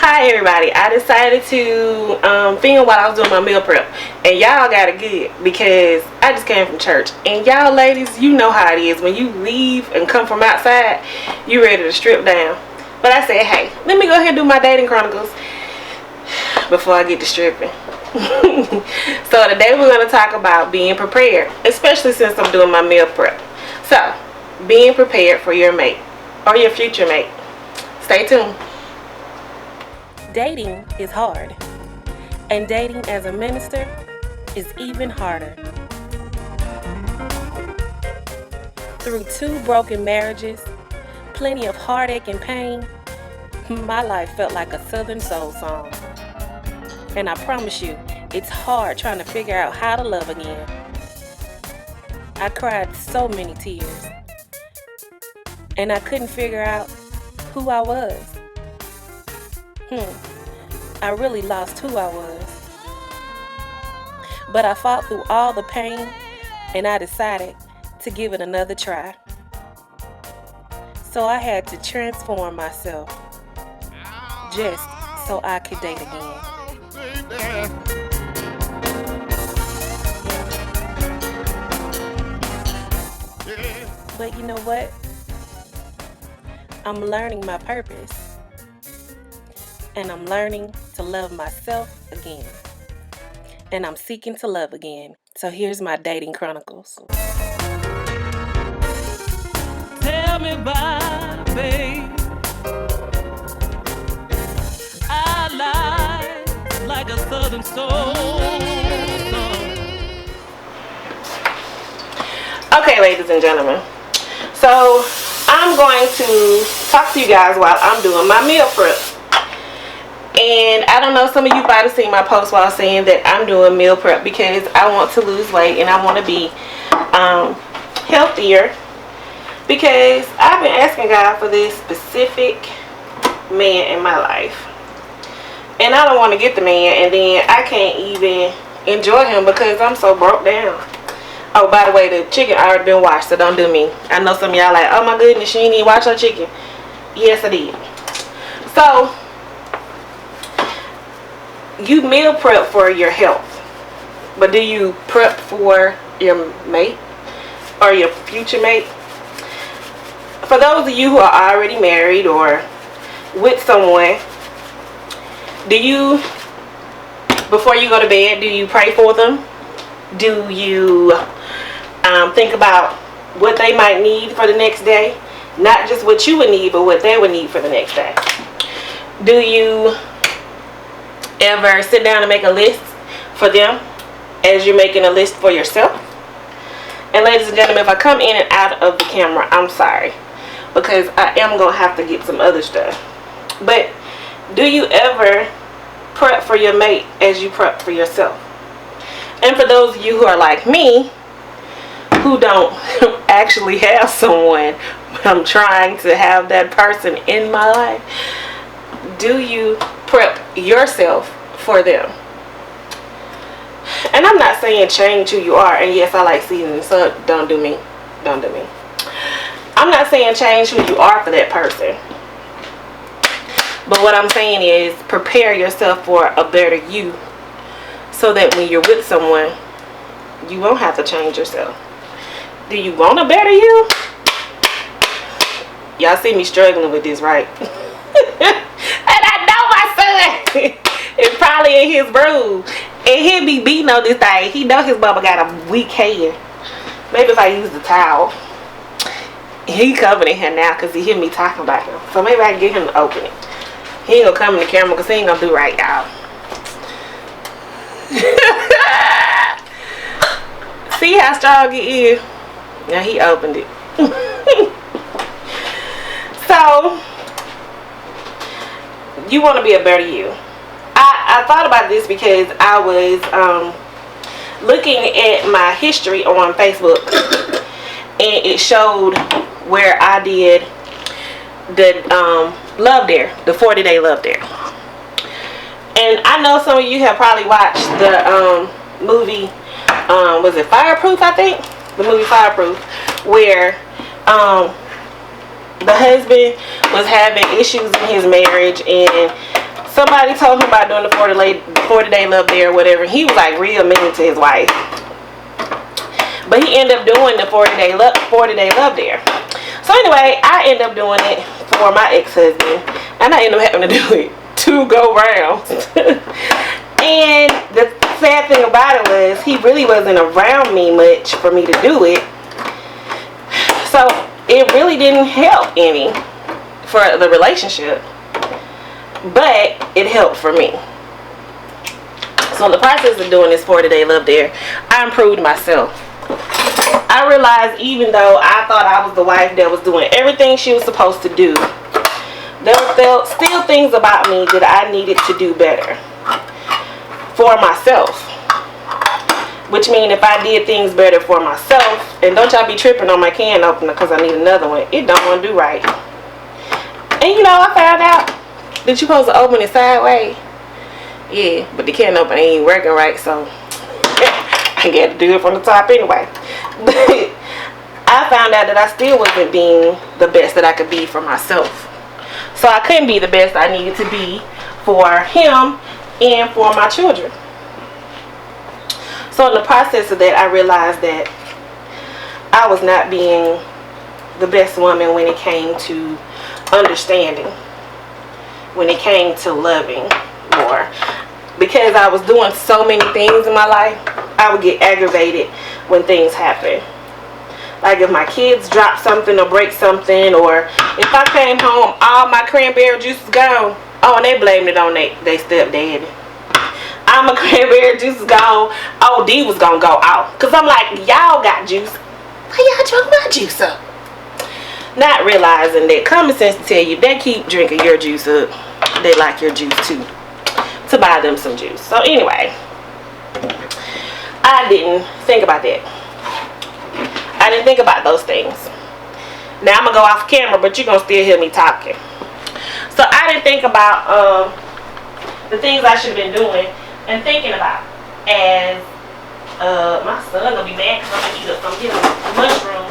Hi everybody, I decided to film while I was doing my meal prep, and y'all got it good because I just came from church, and y'all ladies, you know how it is when you leave and come from outside, you ready to strip down. But I said, hey, let me go ahead and do my dating chronicles before I get to stripping. So today we're going to talk about being prepared, especially since I'm doing my meal prep. So, being prepared for your mate or your future mate. Stay tuned. Dating is hard, and dating as a minister is even harder. Through 2 broken marriages, plenty of heartache and pain, my life felt like a Southern soul song. And I promise you, it's hard trying to figure out how to love again. I cried so many tears, and I couldn't figure out who I was. I really lost who I was. But I fought through all the pain, and I decided to give it another try. So I had to transform myself just so I could date again. But you know what? I'm learning my purpose. And I'm learning to love myself again. And I'm seeking to love again. So here's my dating chronicles. Tell me why, babe, I lie like a Southern soul. Okay, ladies and gentlemen. So I'm going to talk to you guys while I'm doing my meal prep. And I don't know, some of you might have seen my post while saying that I'm doing meal prep because I want to lose weight and I want to be healthier, because I've been asking God for this specific man in my life, and I don't want to get the man and then I can't even enjoy him because I'm so broke down. Oh, by the way, the chicken already been washed, so don't do me. I know some of y'all like, oh my goodness, she didn't even wash her chicken. Yes, I did. So you meal prep for your health, but do you prep for your mate or your future mate? For those of you who are already married or with someone, do you, before you go to bed, do you pray for them? Do you think about what they might need for the next day? Not just what you would need, but what they would need for the next day. Do you ever sit down and make a list for them as you're making a list for yourself? And ladies and gentlemen, if I come in and out of the camera, I'm sorry, because I am going to have to get some other stuff. But do you ever prep for your mate as you prep for yourself? And for those of you who are like me, who don't actually have someone, but I'm trying to have that person in my life, do you prep yourself for them? And I'm not saying change who you are, and yes, I like seasoning, so don't do me. Don't do me. I'm not saying change who you are for that person. But what I'm saying is prepare yourself for a better you, so that when you're with someone, you won't have to change yourself. Do you want a better you? Y'all see me struggling with this, right? And I know my son is probably in his room, and he'll be beating on this thing. He know his mama got a weak hand. Maybe if I use the towel. He covered in here now because he hear me talking about him. So maybe I can get him to open it. He ain't gonna come in the camera because he ain't gonna do right, y'all. See how strong it is? Now he opened it. So you want to be a better you. I thought about this because I was looking at my history on Facebook, and it showed where I did the Love Dare, the 40-day Love Dare. And I know some of you have probably watched the movie, was it Fireproof, I think? The movie Fireproof, where the husband was having issues in his marriage, and somebody told him about doing the 40-day love there or whatever. He was like real mean to his wife. But he ended up doing the 40-day love there. So anyway, I ended up doing it for my ex-husband. And I ended up having to do it 2 go rounds. And the sad thing about it was he really wasn't around me much for me to do it. So it really didn't help any for the relationship. But it helped for me. So in the process of doing this 40-day love there, I improved myself. I realized even though I thought I was the wife that was doing everything she was supposed to do, there were still things about me that I needed to do better for myself. Which means if I did things better for myself, and don't y'all be tripping on my can opener because I need another one, it don't want to do right. And you know, I found out that you're supposed to open it sideways. Yeah, but the can opener ain't working right, so I got to do it from the top anyway. But I found out that I still wasn't being the best that I could be for myself. So I couldn't be the best I needed to be for him and for my children. So in the process of that, I realized that I was not being the best woman when it came to understanding, when it came to loving more. Because I was doing so many things in my life, I would get aggravated when things happen. Like if my kids drop something or break something, or if I came home, all my cranberry juice is gone. Oh, and they blamed it on they stepdaddy. All my cranberry juice is gone. Oh, D was gonna go out. Cause I'm like, y'all got juice. Why y'all drunk my juice up? Not realizing that common sense to tell you they keep drinking your juice up, they like your juice too. To buy them some juice. So anyway, I didn't think about that. I didn't think about those things. Now I'm gonna go off camera, but you're gonna still hear me talking. So I didn't think about the things I should have been doing and thinking about. As my son gonna be mad because I'm gonna eat up some mushroom.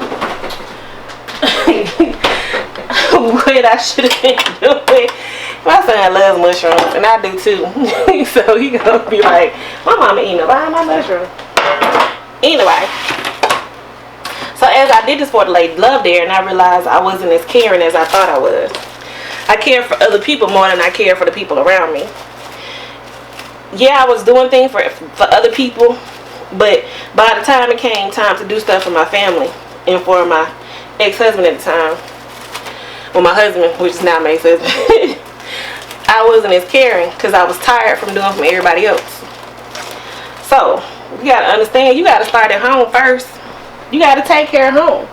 What I should have been doing. My son loves mushrooms, and I do too. So he gonna be like, my mama eating a lot of my mushrooms. Anyway, so as I did this 40-day love there, and I realized I wasn't as caring as I thought I was. I cared for other people more than I cared for the people around me. Yeah, I was doing things for other people, but by the time it came time to do stuff for my family and for my ex-husband at the time, well, my husband, which is now my ex-husband, I wasn't as caring because I was tired from doing from everybody else. So you gotta understand, you gotta start at home first. You gotta take care of home.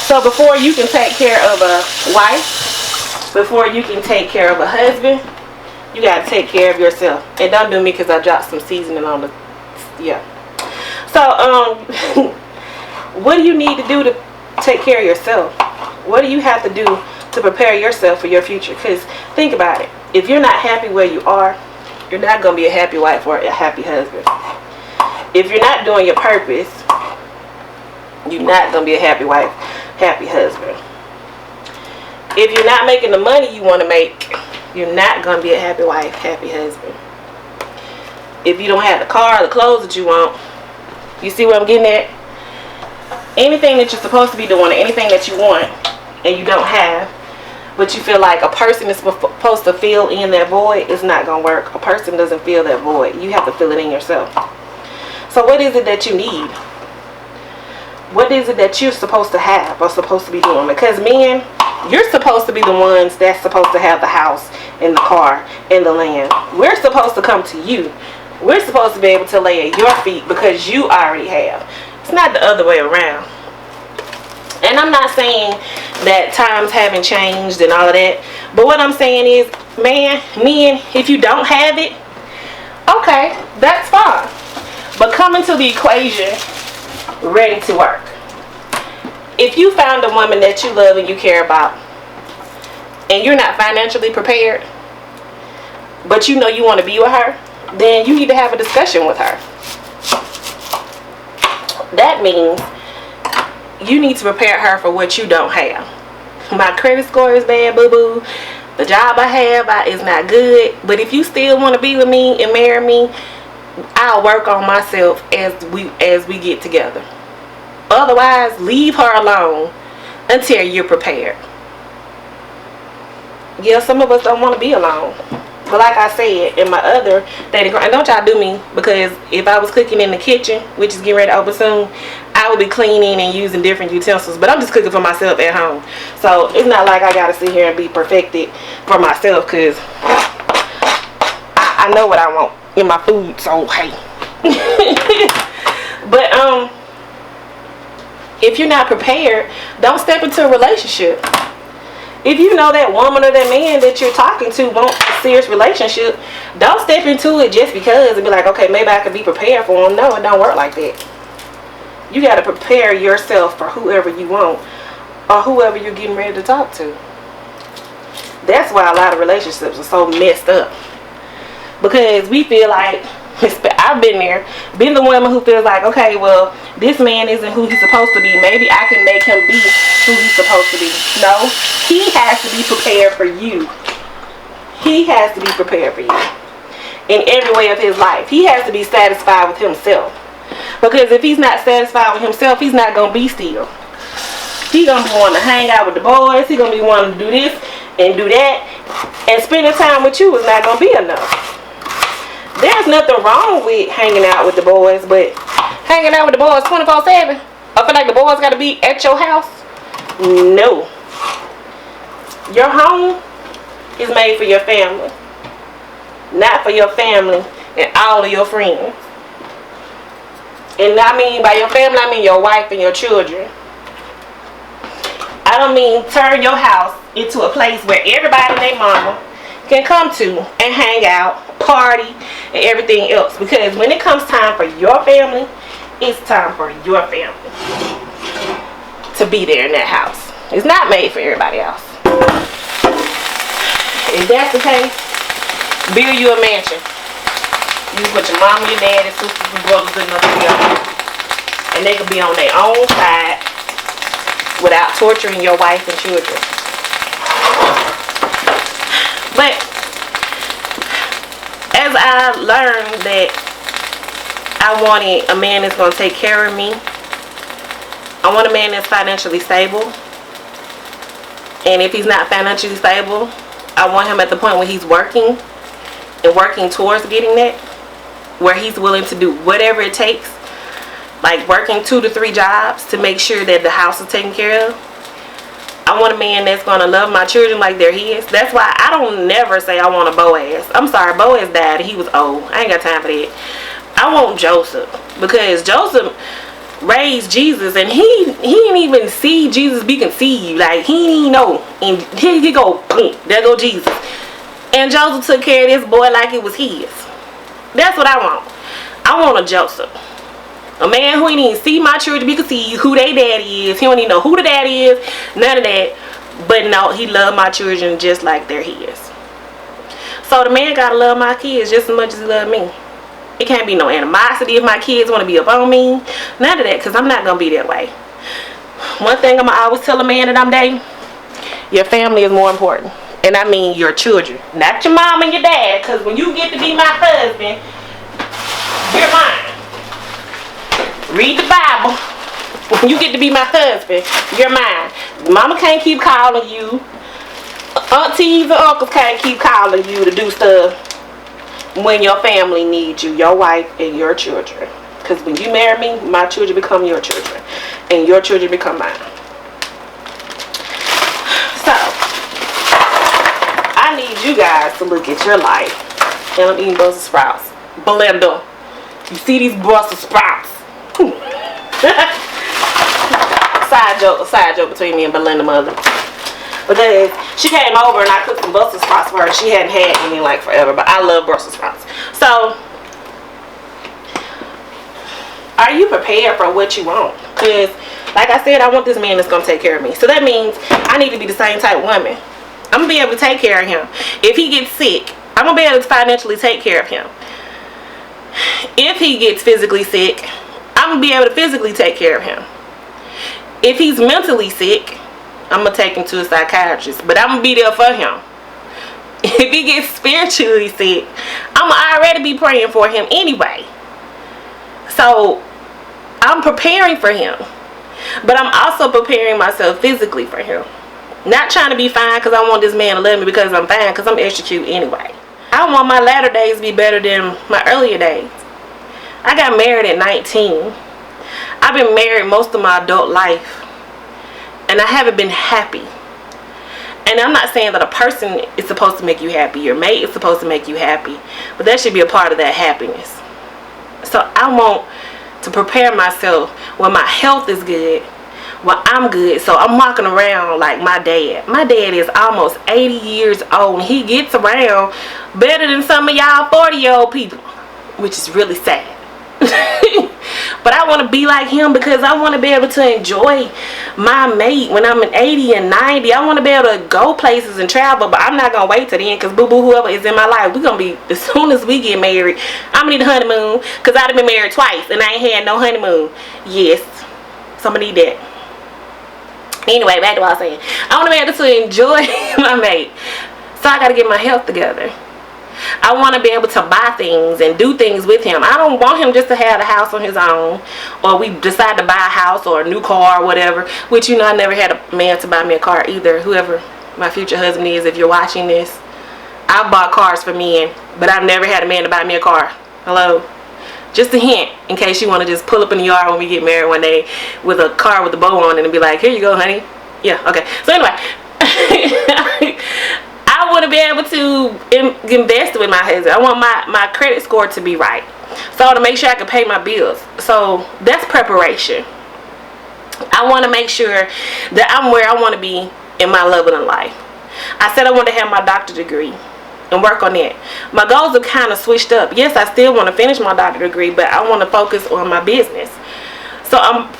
So before you can take care of a wife, before you can take care of a husband, you gotta take care of yourself. And don't do me because I dropped some seasoning on the, yeah. So what do you need to do to take care of yourself? What do you have to do to prepare yourself for your future? Because think about it. If you're not happy where you are, you're not going to be a happy wife or a happy husband. If you're not doing your purpose, you're not going to be a happy wife, happy husband. If you're not making the money you want to make, you're not going to be a happy wife, happy husband. If you don't have the car or the clothes that you want, you see what I'm getting at? Anything that you're supposed to be doing, anything that you want, and you don't have, but you feel like a person is supposed to fill in that void, it's not going to work. A person doesn't fill that void. You have to fill it in yourself. So what is it that you need? What is it that you're supposed to have or supposed to be doing? Because men, you're supposed to be the ones that's supposed to have the house and the car and the land. We're supposed to come to you. We're supposed to be able to lay at your feet because you already have. It's not the other way around. And I'm not saying that times haven't changed and all of that. But what I'm saying is, man, men, if you don't have it, okay, that's fine. But come into the equation ready to work. If you found a woman that you love and you care about, and you're not financially prepared, but you know you want to be with her, then you need to have a discussion with her. That means you need to prepare her for what you don't have. My credit score is bad, boo-boo. The job I have is not good, but if you still want to be with me and marry me, I'll work on myself as we get together. Otherwise, leave her alone until you're prepared. Yeah, some of us don't want to be alone. But like I said, in my other dating, and don't y'all do me, because if I was cooking in the kitchen, which is getting ready to open soon, I would be cleaning and using different utensils. But I'm just cooking for myself at home. So it's not like I gotta sit here and be perfected for myself, because I know what I want in my food, so hey. But if you're not prepared, don't step into a relationship. If you know that woman or that man that you're talking to wants a serious relationship, don't step into it just because and be like, okay, maybe I could be prepared for him. No, it don't work like that. You got to prepare yourself for whoever you want or whoever you're getting ready to talk to. That's why a lot of relationships are so messed up. Because we feel like, I've been there, been the woman who feels like, okay, well, this man isn't who he's supposed to be. Maybe I can make him be who he's supposed to be. No, he has to be prepared for you. He has to be prepared for you in every way of his life. He has to be satisfied with himself. Because if he's not satisfied with himself, he's not going to be still. He's going to be wanting to hang out with the boys. He's going to be wanting to do this and do that. And spending time with you is not going to be enough. There's nothing wrong with hanging out with the boys, but hanging out with the boys 24/7? I feel like the boys got to be at your house? No. Your home is made for your family, not for your family and all of your friends. And I mean by your family, I mean your wife and your children. I don't mean turn your house into a place where everybody and their mama can come to and hang out, party, and everything else. Because when it comes time for your family, it's time for your family to be there in that house. It's not made for everybody else. If that's the case, build you a mansion. You put your mama, your dad, and sisters and brothers in together, and they can be on their own side without torturing your wife and children. But as I learned that I wanted a man that's going to take care of me, I want a man that's financially stable. And if he's not financially stable, I want him at the point where he's working and working towards getting that, where he's willing to do whatever it takes, like working 2 to 3 jobs to make sure that the house is taken care of. I want a man that's going to love my children like they're his. That's why I don't never say I want a Boaz. I'm sorry, Boaz died. He was old. I ain't got time for that. I want Joseph, because Joseph raised Jesus, and he didn't even see Jesus be conceived. Like, he didn't even know. And he go, boom, there go Jesus. And Joseph took care of this boy like it was his. That's what I want. I want a Joseph. A man who ain't even see my children be conceived, who they daddy is. He don't even know who the daddy is. None of that. But no, he loved my children just like they're his. So the man gotta love my kids just as much as he loved me. It can't be no animosity if my kids want to be up on me. None of that, because I'm not going to be that way. One thing I'm going to always tell a man that I'm dating, your family is more important. And I mean your children. Not your mom and your dad, because when you get to be my husband, you're mine. Read the Bible. When you get to be my husband, you're mine. Mama can't keep calling you. Aunties and uncles can't keep calling you to do stuff when your family needs you, your wife and your children. Because when you marry me, my children become your children, and your children become mine. So, I need you guys to look at your life. And I'm eating Brussels sprouts. Belinda, you see these Brussels sprouts? Side joke between me and Belinda mother. Because she came over and I cooked some Brussels sprouts for her. She hadn't had any in like forever, but I love Brussels sprouts. So, are you prepared for what you want? Because, like I said, I want this man that's going to take care of me. So that means I need to be the same type of woman. I'm going to be able to take care of him. If he gets sick, I'm going to be able to financially take care of him. If he gets physically sick, I'm going to be able to physically take care of him. If he's mentally sick, I'm going to take him to a psychiatrist. But I'm going to be there for him. if he gets spiritually sick, I'm already be praying for him anyway. So I'm preparing for him, but I'm also preparing myself physically for him. Not trying to be fine because I want this man to love me because I'm fine, because I'm extra cute anyway. I want my latter days to be better than my earlier days. I got married at 19. I've been married most of my adult life, and I haven't been happy. And I'm not saying that a person is supposed to make you happy. Your mate is supposed to make you happy. But that should be a part of that happiness. So I want to prepare myself when my health is good, when I'm good. So I'm walking around like my dad. My dad is almost 80 years old. He gets around better than some of y'all 40-year-old people, which is really sad. But I want to be like him because I want to be able to enjoy my mate when I'm 80 and 90. I want to be able to go places and travel, but I'm not going to wait till the end because boo-boo, whoever is in my life, we're going to be, as soon as we get married, I'm going to need a honeymoon because I've been married twice and I ain't had no honeymoon. Yes, somebody need that. Anyway, back to what I was saying. I want to be able to enjoy my mate. So I got to get my health together. I want to be able to buy things and do things with him. I don't want him just to have a house on his own, or we decide to buy a house or a new car or whatever, which, you know, I never had a man to buy me a car either. Whoever my future husband is, if you're watching this, I bought cars for men, but I've never had a man to buy me a car. Hello? Just a hint, in case you want to just pull up in the yard when we get married one day with a car with a bow on it and be like, here you go, honey. Yeah, okay. So anyway, I want to be able to invest with my husband. I want my credit score to be right, so to make sure I can pay my bills. So that's preparation. I want to make sure that I'm where I want to be in my love in life. I said I want to have my doctorate degree and work on that. My goals are kind of switched up. Yes, I still want to finish my doctorate degree, but I want to focus on my business. So I'm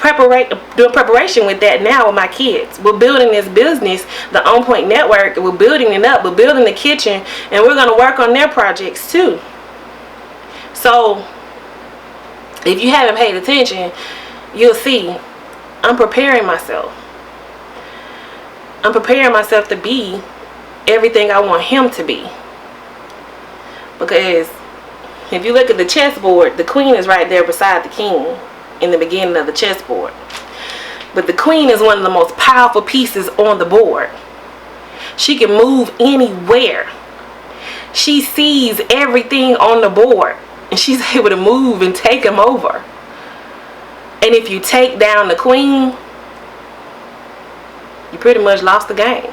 doing preparation with that now with my kids. We're building this business, the OnPoint network. We're building it up. We're building the kitchen, and we're going to work on their projects too. So if you haven't paid attention, you'll see I'm preparing myself. I'm preparing myself to be everything I want him to be. Because if you look at the chessboard, the queen is right there beside the king in the beginning of the chessboard. But the queen is one of the most powerful pieces on the board. She can move anywhere. She sees everything on the board, and she's able to move and take them over. And if you take down the queen, you pretty much lost the game.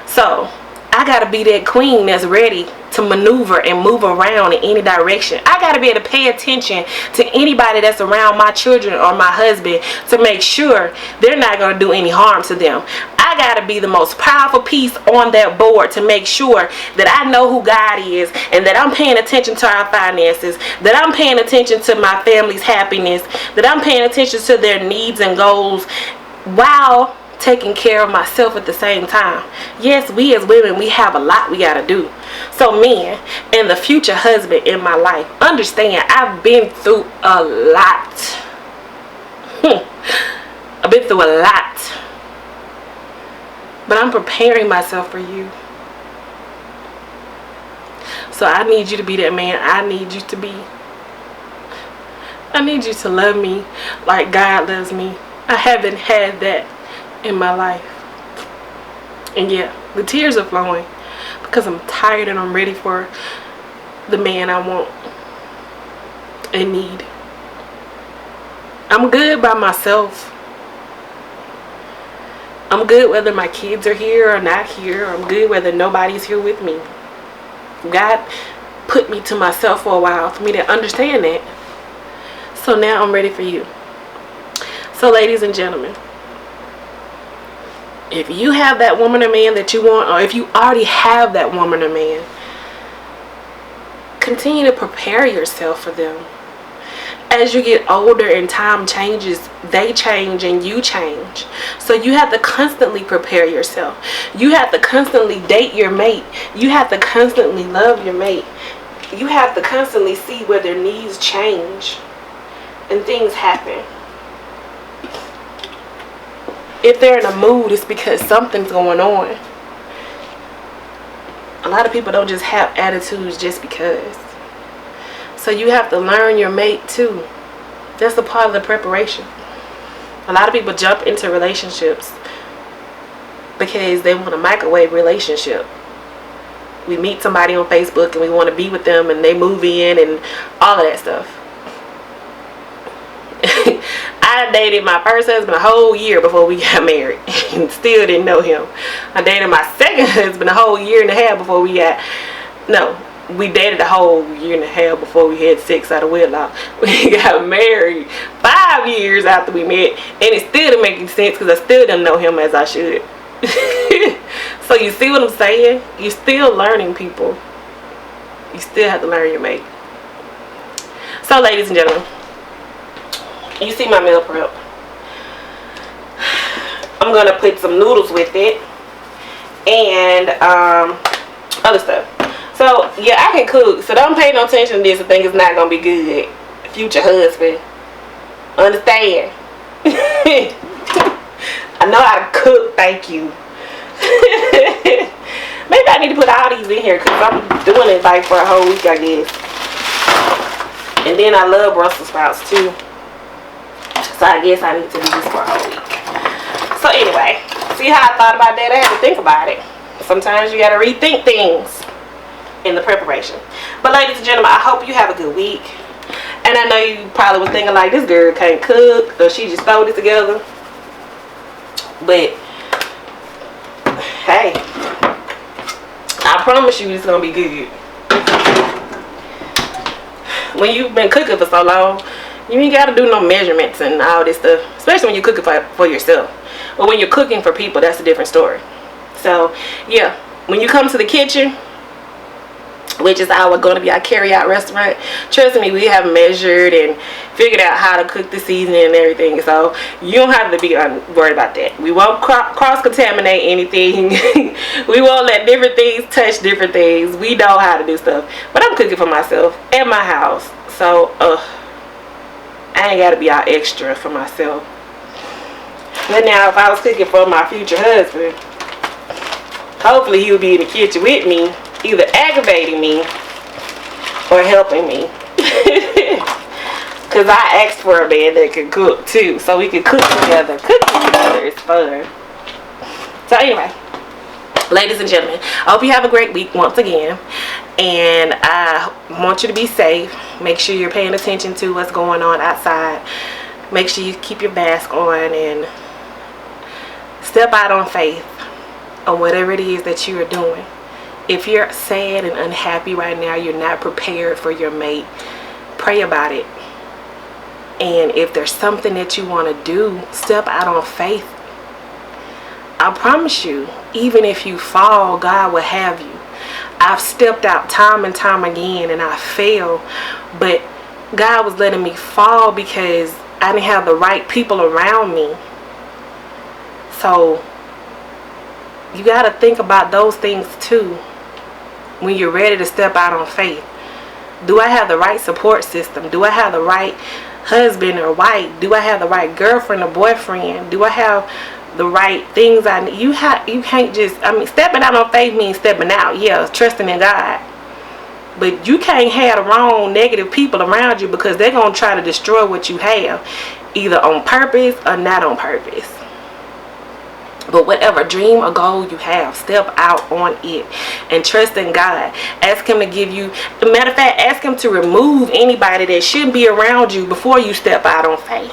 So I gotta be that queen that's ready to maneuver and move around in any direction. I gotta be able to pay attention to anybody that's around my children or my husband to make sure they're not gonna do any harm to them. I gotta be the most powerful piece on that board to make sure that I know who God is, and that I'm paying attention to our finances, that I'm paying attention to my family's happiness, that I'm paying attention to their needs and goals, while taking care of myself at the same time. Yes, we as women, we have a lot we gotta do. So men and the future husband in my life, understand I've been through a lot. I've been through a lot. But I'm preparing myself for you. So I need you to be that man I need you to be. I need you to love me like God loves me. I haven't had that in my life. And yeah, the tears are flowing because I'm tired and I'm ready for the man I want and need. I'm good by myself. I'm good whether my kids are here or not here. I'm good whether nobody's here with me. God put me to myself for a while for me to understand that. So now I'm ready for you. So ladies and gentlemen, if you have that woman or man that you want, or if you already have that woman or man, continue to prepare yourself for them. As you get older and time changes, they change and you change. So you have to constantly prepare yourself. You have to constantly date your mate. You have to constantly love your mate. You have to constantly see where their needs change and things happen. If they're in a mood, it's because something's going on. A lot of people don't just have attitudes just because. So you have to learn your mate too. That's a part of the preparation. A lot of people jump into relationships because they want a microwave relationship. We meet somebody on Facebook and we want to be with them, and they move in and all of that stuff. I dated my first husband a whole year before we got married and still didn't know him. I dated my second husband a whole year and a half before we dated a whole year and a half before we had sex out of wedlock. We got married 5 years after we met, and it still didn't make any sense because I still didn't know him as I should. So you see what I'm saying? You're still learning people. You still have to learn your mate. So ladies and gentlemen, you see my meal prep. I'm going to put some noodles with it and other stuff. So yeah, I can cook. So don't pay no attention to this and think it's not going to be good. Future husband. Understand? I know how to cook, thank you. Maybe I need to put all these in here because I'm doing it like for a whole week, I guess. And then I love Brussels sprouts too. So I guess I need to do this for a whole week. So anyway, see how I thought about that? I had to think about it. Sometimes you got to rethink things in the preparation. But ladies and gentlemen, I hope you have a good week. And I know you probably was thinking like, this girl can't cook or she just throw it together. But hey, I promise you it's gonna be good. When you've been cooking for so long, you ain't gotta do no measurements and all this stuff, especially when you're cooking for yourself. But when you're cooking for people, that's a different story. So yeah, when you come to the kitchen, which is our going to be our carry-out restaurant, trust me, we have measured and figured out how to cook the seasoning and everything, so you don't have to be worried about that. We won't cross-contaminate anything. We won't let different things touch different things. We know how to do stuff. But I'm cooking for myself at my house, so I ain't got to be all extra for myself. But now if I was cooking for my future husband, hopefully he would be in the kitchen with me, either aggravating me or helping me. Because I asked for a man that can cook too, so we can cook together. Cooking together is fun. So anyway, ladies and gentlemen, I hope you have a great week once again, and I want you to be safe. Make sure you're paying attention to what's going on outside. Make sure you keep your mask on and step out on faith on whatever it is that you are doing. If you're sad and unhappy right now, you're not prepared for your mate, pray about it. And if there's something that you want to do, step out on faith. I promise you, even if you fall, God will have you. I've stepped out time and time again and I failed, but God was letting me fall because I didn't have the right people around me. So you got to think about those things too when you're ready to step out on faith. Do I have the right support system? Do I have the right husband or wife? Do I have the right girlfriend or boyfriend? Do I have the right things I need? You can't just, stepping out on faith means stepping out, yeah, trusting in God. But you can't have the wrong negative people around you, because they're going to try to destroy what you have, either on purpose or not on purpose. But whatever dream or goal you have, step out on it and trust in God. Ask Him to give you, as a matter of fact, ask Him to remove anybody that shouldn't be around you before you step out on faith.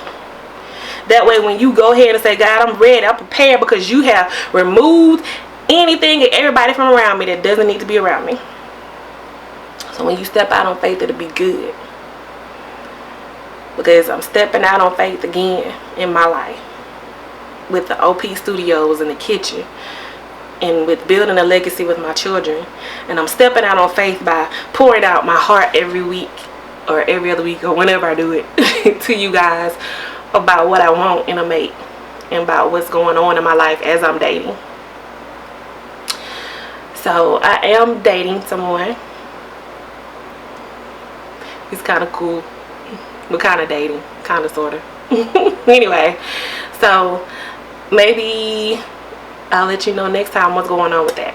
That way when you go ahead and say, God, I'm ready, I'm prepared, because you have removed anything and everybody from around me that doesn't need to be around me. So when you step out on faith, it'll be good. Because I'm stepping out on faith again in my life. With the OP Studios in the kitchen, and with building a legacy with my children. And I'm stepping out on faith by pouring out my heart every week or every other week or whenever I do it to you guys about what I want in a mate and about what's going on in my life as I'm dating. So I am dating someone. He's kind of cool. We're kind of dating, kind of, sort of. Anyway, so maybe I'll let you know next time what's going on with that.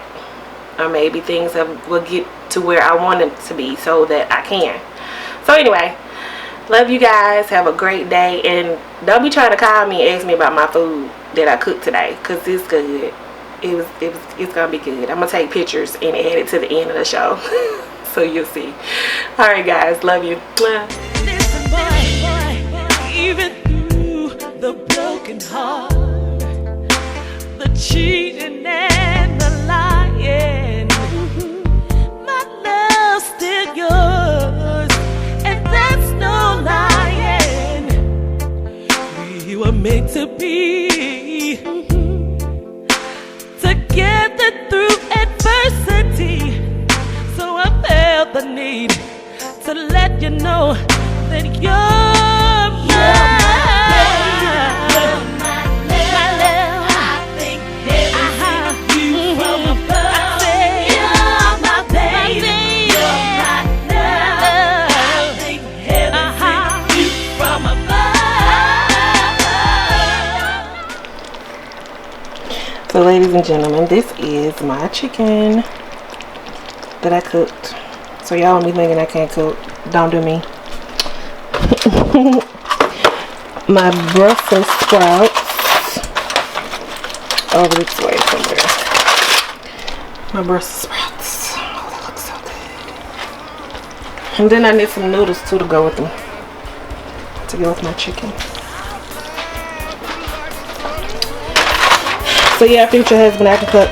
or maybe things will get to where I want them to be so that I can. So anyway, love you guys. Have a great day, and don't be trying to call me and ask me about my food that I cooked today, because it's good. It's gonna be good. I'm gonna take pictures and add it to the end of the show. So you'll see. All right guys, love you. Listen, boy, even through the broken heart, the cheating and the lying, my love's still yours, and that's no lying. We were meant to be together through adversity, so I felt the need to let you know that you're my love. I think heaven sent you from above. You're my baby. You're my love. I think heaven sent you from above. So ladies and gentlemen, this is my chicken that I cooked. So y'all be thinking I can't cook. Don't do me. My Brussels sprouts over this way somewhere. My Brussels sprouts. Oh, that looks so good. And then I need some noodles too to go with them, to go with my chicken. So yeah, future husband, I can cook.